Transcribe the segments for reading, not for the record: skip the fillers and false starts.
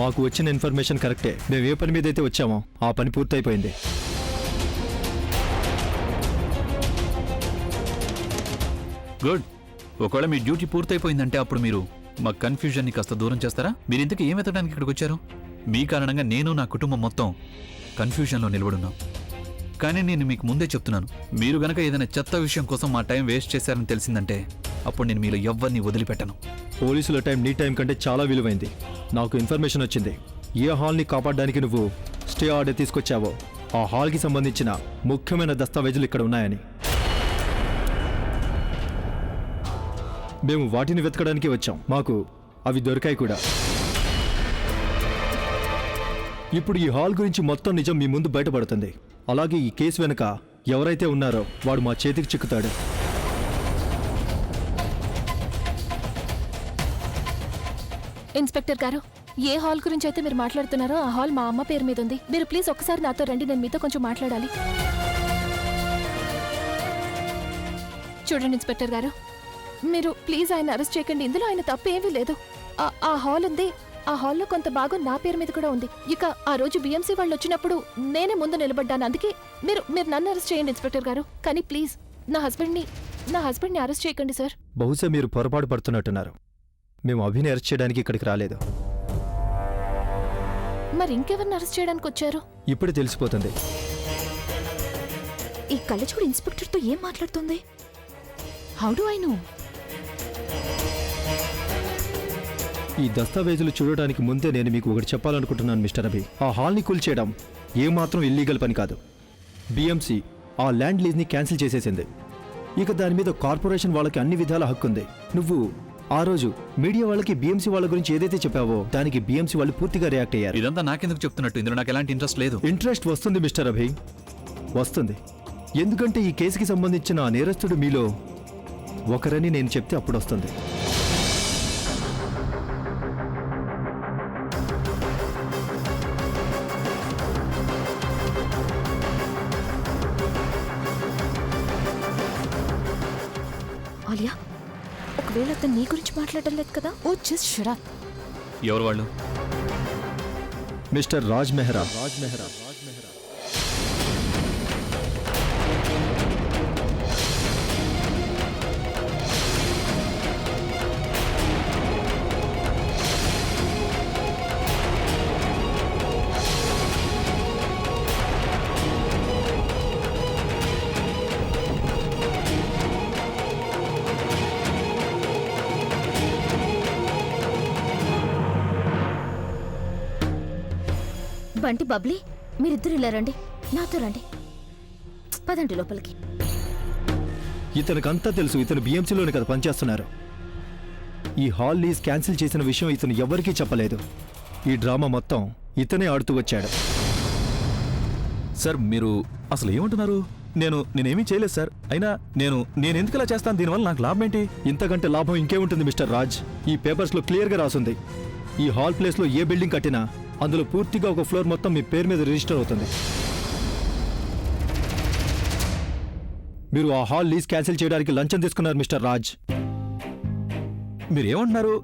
మాకు వచ్చిన ఇన్ఫర్మేషన్ కరెక్టే. మేము ఏ పని మీద అయితే వచ్చామో ఆ పని పూర్తయిపోయింది. గుడ్. ఒకవేళ మీ డ్యూటీ పూర్తయిపోయిందంటే అప్పుడు మీరు మా కన్ఫ్యూజన్ని కాస్త దూరం చేస్తారా? మీరు ఇంతకీ ఏం ఎత్తడానికి ఇక్కడికి వచ్చారు? మీ కారణంగా నేను నా కుటుంబం మొత్తం కన్ఫ్యూజన్లో నిలబడున్నాం. కానీ నేను మీకు ముందే చెప్తున్నాను, మీరు గనక ఏదైనా చెత్త విషయం కోసం మా టైం వేస్ట్ చేశారని తెలిసిందంటే అప్పుడు నేను మీలో ఎవ్వరిని వదిలిపెట్టను. పోలీసుల టైం నీ టైం కంటే చాలా విలువైంది. నాకు ఇన్ఫర్మేషన్ వచ్చింది. ఏ హాల్ని కాపాడడానికి నువ్వు స్టే ఆర్డర్ తీసుకొచ్చావో ఆ హాల్కి సంబంధించిన ముఖ్యమైన దస్తావేజులు ఇక్కడ ఉన్నాయని. మేము వాటిని వెతకడానికి వచ్చాం. మాకు అవి దొరికాయి కూడా. ఇప్పుడు ఈ హాల్ గురించి మొత్తం నిజం మీ ముందు బయటపడుతుంది. అలాగే ఈ కేసు వెనుక ఎవరైతే ఉన్నారో వాడు మా చేతికి చిక్కుతాడు. ఇన్స్పెక్టర్ గారు, ఏ హాల్ గురించి అయితే మీరు మాట్లాడుతున్నారో ఆ హాల్ మా అమ్మ పేరు మీద ఉంది. మీరు ప్లీజ్ ఒక్కసారి నాతో రండి, నేను మీతో కొంచెం మాట్లాడాలి. చూడండి ఇన్స్పెక్టర్ గారు, మీరు ప్లీజ్ ఆయన అరెస్ట్ చేయకండి. ఇందులో ఆయన తప్పు ఏమీ లేదు. ఆ హాల్ ఉంది, ఆ హాల్లో కొంత భాగం నా పేరు మీద కూడా ఉంది. ఇక ఆ రోజు బిఎంసీ వాళ్ళు వచ్చినప్పుడు నేనే ముందు నిలబడ్డాను. అందుకే మీరు నన్ను అరెస్ట్ చేయండి ఇన్స్పెక్టర్ గారు. కానీ ప్లీజ్ నా హస్బెండ్ని అరెస్ట్ చేయకండి సార్. బహుశా మీరు పొరపాటు పడుతున్నట్టున్నారు. మేము అభిని అరెస్ట్ చేయడానికి ఇక్కడికి రాలేదు. మరి ఇంకెవరిని అరెస్ట్ చేయడానికి వచ్చారు? ఇప్పుడు తెలిసిపోతుంది. ఈ కళ్ళజోడు ఇన్స్పెక్టర్తో ఏం మాట్లాడుతుంది? How do I know? ఈ దస్తావేజులు చూడడానికి ముందే నేను మీకు ఒకటి చెప్పాలనుకుంటున్నాను మిస్టర్ అభి. ఆ హాల్ని కూల్చేయడం ఏమాత్రం ఇల్లీగల్ పని కాదు. బిఎంసి ఆ ల్యాండ్ లీజ్ని క్యాన్సిల్ చేసేసింది. ఇక దాని మీద కార్పొరేషన్ వాళ్ళకి అన్ని విధాల హక్కు ఉంది. నువ్వు ఆ రోజు మీడియా వాళ్ళకి బిఎంసి వాళ్ళ గురించి ఏదైతే చెప్పావో దానికి బిఎంసి వాళ్ళు పూర్తిగా రియాక్ట్ అయ్యారు. ఇదంతా నాకెందుకు చెప్తున్నట్టు? ఇందులో నాకు ఎలాంటి ఇంట్రెస్ట్ లేదు. ఇంట్రెస్ట్ వస్తుంది మిస్టర్ అభి, వస్తుంది. ఎందుకంటే ఈ కేసుకి సంబంధించిన ఆ నేరస్తుడు మీలో ఒకరని నేను చెప్తే అప్పుడు వస్తుంది. ఆలియా, ఒకవేళ అతను నీ గురించి మాట్లాడడం లేదు కదా? ఓ జస్ట్ షట్ అప్. ఎవరు వాళ్ళు? మిస్టర్ రాజ్ మెహ్రా. బంటి, బబ్లీ, మీరిద్దరు ఇలా రండి, నాతో రండి. పదండి లోపలికి. ఇతనికంతా తెలుసు. ఇతను బిఎంసీలోనే కదా పనిచేస్తున్నారు. ఈ హాల్ లీజ్ క్యాన్సిల్ చేసిన విషయం ఇతను ఎవరికీ చెప్పలేదు. ఈ డ్రామా మొత్తం ఇతనే ఆడుతూ వచ్చాడు. సార్, మీరు అసలు ఏమంటున్నారు? నేనేమీ చేయలేదు సార్. అయినా నేనెందుకు ఇలా చేస్తాను? దీనివల్ల నాకు లాభం ఏంటి? ఇంతకంటే లాభం ఇంకేముంటుంది మిస్టర్ రాజ్? ఈ పేపర్స్లో క్లియర్గా రాసుంది. ఈ హాల్ ప్లేస్లో ఏ బిల్డింగ్ కట్టినా అందులో పూర్తిగా ఒక ఫ్లోర్ మొత్తం మీ పేరు మీద రిజిస్టర్ అవుతుంది. మీరు ఆ హాల్ లీజ్ క్యాన్సిల్ చేయడానికి లంచం తీసుకున్నారు మిస్టర్ రాజ్. మీరేమంటున్నారు?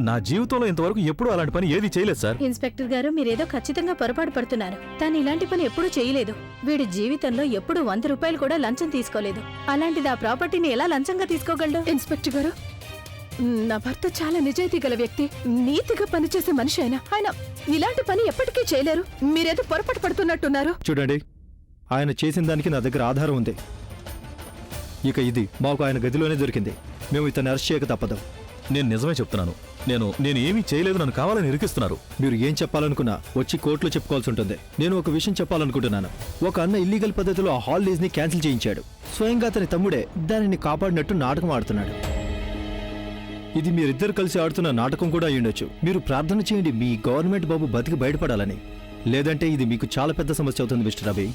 నా జీవితంలో ఇంతవరకు ఎప్పుడూ అలాంటి పని ఏది చేయలేదు సార్. ఇన్స్పెక్టర్ గారు, మీరేదో ఖచ్చితంగా పొరపాటు పడుతున్నారు. తాను ఇలాంటి పని ఎప్పుడూ చేయలేదు. వీడి జీవితంలో ఎప్పుడూ 100 రూపాయలు కూడా లంచం తీసుకోలేదు. అలాంటిది ఆ ప్రాపర్టీని ఎలా లంచంగా తీసుకోగలడు? ఇన్స్పెక్టర్ గారు, నా భర్త చాలా నిజాయితీ గల వ్యక్తి, నీతిగా పనిచేసే మనిషి. ఆయన ఇలాంటి పని ఎప్పటికీ చేయలేరు. మీరేదో పొరపాటు పడుతున్నట్టున్నారు. చూడండి, ఆయన చేసిన దానికి నా దగ్గర ఆధారం ఉంది. ఇక ఇది మాకు ఆయన గదిలోనే దొరికింది. మేము ఇతన్ని అరెస్ట్ చేయక తప్పదు. నేను నిజమే చెప్తున్నాను. నేను ఏమీ చేయలేదు. నన్ను కావాలని ఇరికిస్తున్నారు. మీరు ఏం చెప్పాలనుకున్నా వచ్చి కోర్టులో చెప్పుకోవాల్సి ఉంటుంది. నేను ఒక విషయం చెప్పాలనుకుంటున్నాను. ఒక అన్న ఇల్లీగల్ పద్ధతిలో ఆ హాల్ లీజ్ని క్యాన్సిల్ చేయించాడు. స్వయంగా అతని తమ్ముడే దానిని కాపాడినట్టు నాటకం ఆడుతున్నాడు. ఇది మీరిద్దరు కలిసి ఆడుతున్న నాటకం కూడా అయ్యుండొచ్చు. మీరు ప్రార్థన చేయండి మీ గవర్నమెంట్ బాబు బతికి బయటపడాలని. లేదంటే ఇది మీకు చాలా పెద్ద సమస్య అవుతుంది మిస్టర్ అభి.